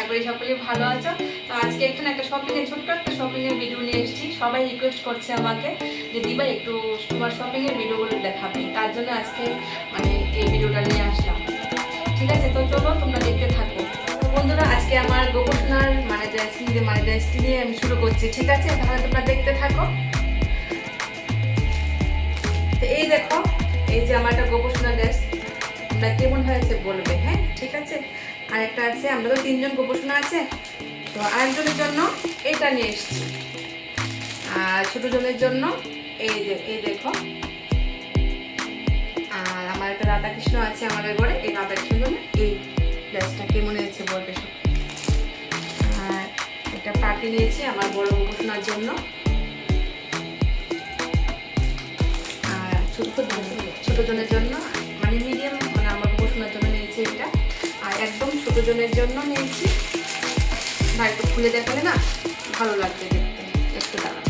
করি সকলেই ভালো আছো। তো আজকে একটা শপিংয়ের ছোট্ট একটা শপিংয়ের ভিডিও নিয়ে এসেছি। সবাই রিকোয়েস্ট করছে আমাকে যে দিবা একটু তোমার শপিংয়ের ভিডিওগুলো দেখাবে, তার জন্য আজকে মানে এই ভিডিওটা নিয়ে আসলাম। ঠিক আছে, তো চলো তোমরা দেখতে থাকো। তো বন্ধুরা, আজকে আমার গোপোষণার মানে ড্রেসটি দিয়ে আমি শুরু করছি। ঠিক আছে, তাহলে তোমরা দেখতে থাকো। তো এই দেখো, এই যে আমার একটা গোপোষণা ড্রেস, তোমরা কেমন হয়েছে বলবে। হ্যাঁ ঠিক আছে, আর একটা আছে, আমরা তো 3 জন গোপোষণা আছে, তো আরেকজনের জন্য এইটা নিয়ে এসেছি, আর ছোট জনের জন্য এই দেখো। আর আমার একটা রাধাকৃষ্ণ আছে আমাদের ঘরে, এই রাধাকৃষ্ণের জন্য এই ড্রেসটা কেমন হয়েছে বলবে সব। আর একটা পার্টি নিয়েছি আমার বড় গোপোষণার জন্য, আর ছোট জনের জন্য মানে মিডিয়াম মানে আমার গোপোষণার জন্য নিয়েছি এটা, আর একদম ছোট জনের জন্য নিয়েছি। ভাই একটু খুলে দেখালে না ভালো লাগবে দেখতে, একটু দাঁড়ান।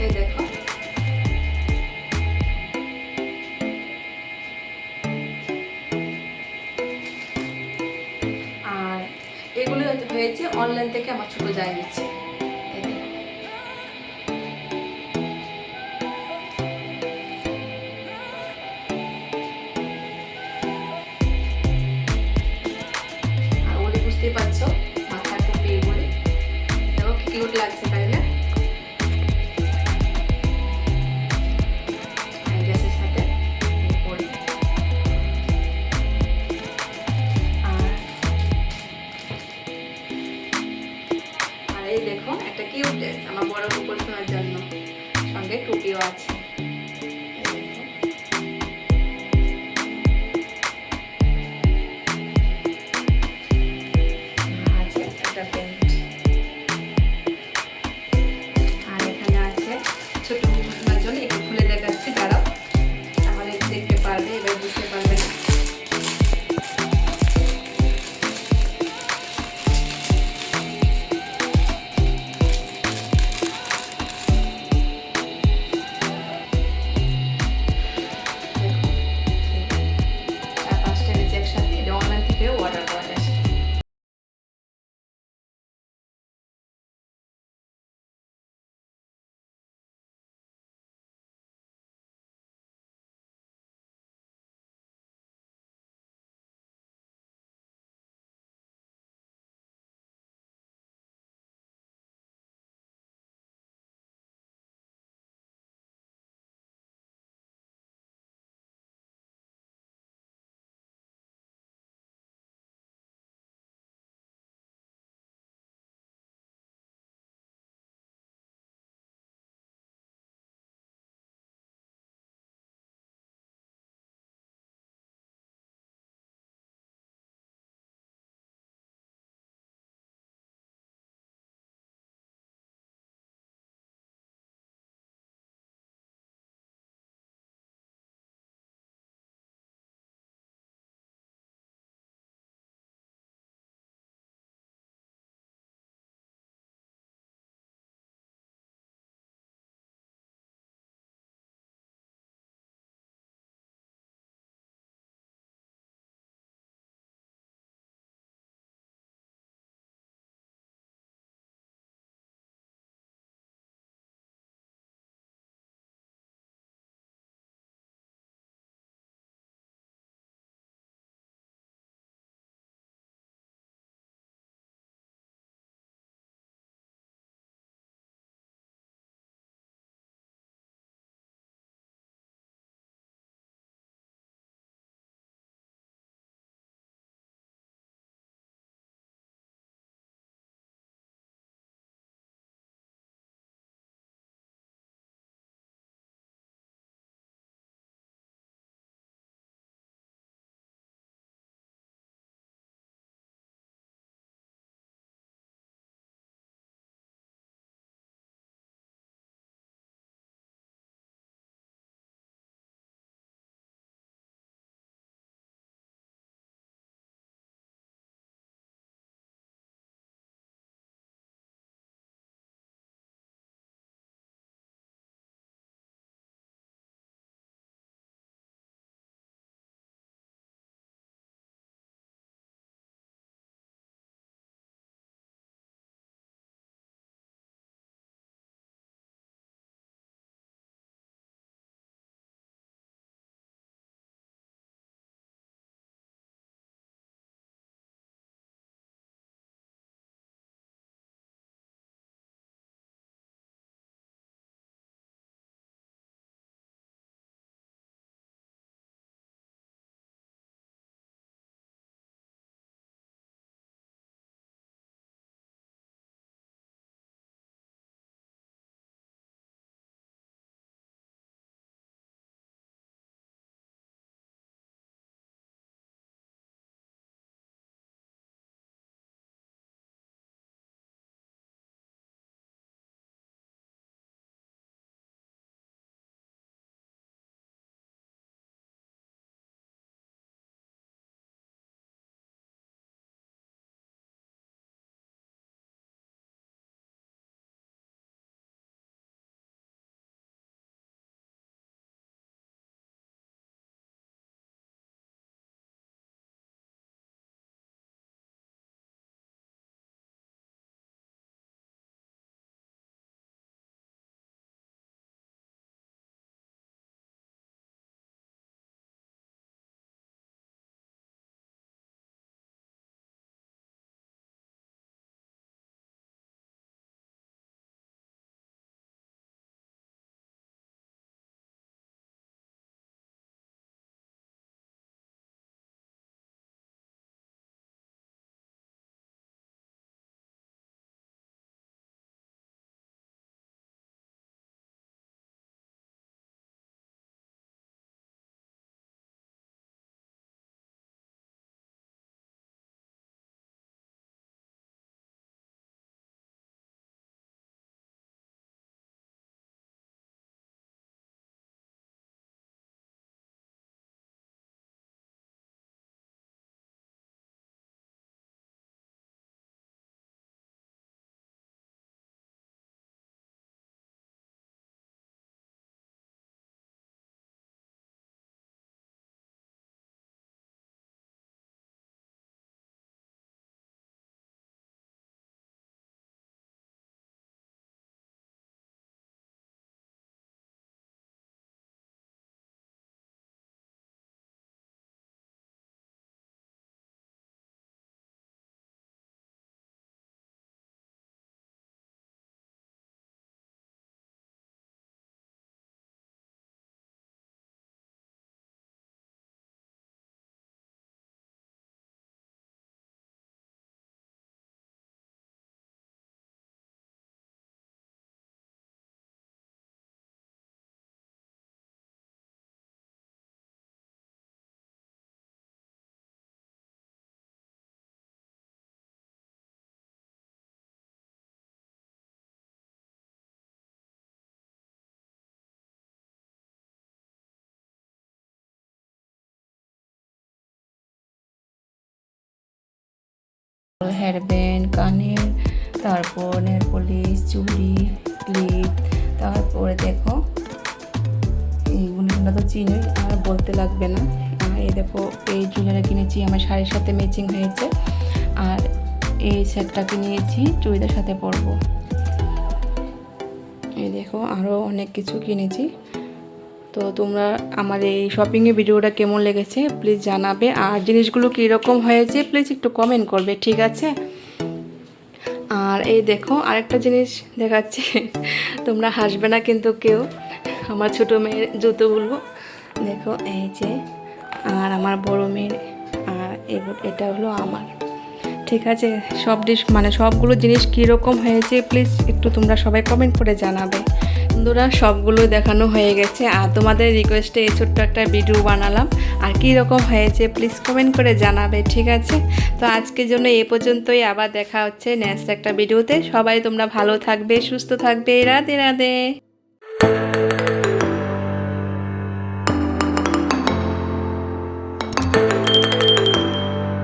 এই দেখো, আর এগুলো হয়েছে অনলাইন থেকে আমার ছোট জায়গা নিচ্ছে। আর ওগুলি বুঝতেই পারছো, মাথা টুপি এগুলি দেখো কি কিউট লাগছে, তাই না? ড্রেসের সাথে পরি। আর এই দেখো একটা কিউট ড্রেস আমার বড় গোপোষণার জন্য, সঙ্গে টুপিও আছে। আছে একটা প্যান্ট, আর এখানে আছে ছোট গোপোষণার জন্য। একটু খুলে দেখাচ্ছি, দাঁড়াও, তাহলে দেখতে পারবে, এবার বুঝতে পারবে না। হেয়ার ব্যান্ড, কানের, তারপর নেল পলিশ, চুড়ি, ক্লিপ, তারপরে দেখো এইগুলো তো চিনোই, আর বলতে লাগবে না। আর এই দেখো এই জুয়েলারি কিনেছি, আমার শাড়ির সাথে ম্যাচিং হয়েছে। আর এই সেটটাকে নিয়েছি চুড়িদার সাথে পরবো। এই দেখো আরও অনেক কিছু কিনেছি। তো তোমরা আমার এই শপিংয়ের ভিডিওটা কেমন লেগেছে প্লিজ জানাবে, আর জিনিসগুলো কীরকম হয়েছে প্লিজ একটু কমেন্ট করবে, ঠিক আছে? আর এই দেখো আরেকটা জিনিস দেখাচ্ছি, তোমরা হাসবে না কিন্তু কেউ, আমার ছোটো মেয়ের জুতোগুলো দেখো এই যে, আর আমার বড় মেয়ের, আর এটা হলো আমার, ঠিক আছে? সবগুলো জিনিস কীরকম হয়েছে প্লিজ একটু তোমরা সবাই কমেন্ট করে জানাবে। বন্ধুরা সবগুলো দেখানো হয়ে গেছে, আর তোমাদের রিকোয়েস্টে এই ছোট্ট একটা ভিডিও বানালাম, আর কী রকম হয়েছে প্লিজ কমেন্ট করে জানাবে, ঠিক আছে? তো আজকের জন্য এ পর্যন্তই, আবার দেখা হচ্ছে নেক্সট একটা ভিডিওতে। সবাই তোমরা ভালো থাকবে, সুস্থ থাকবে, রাধে রাধে।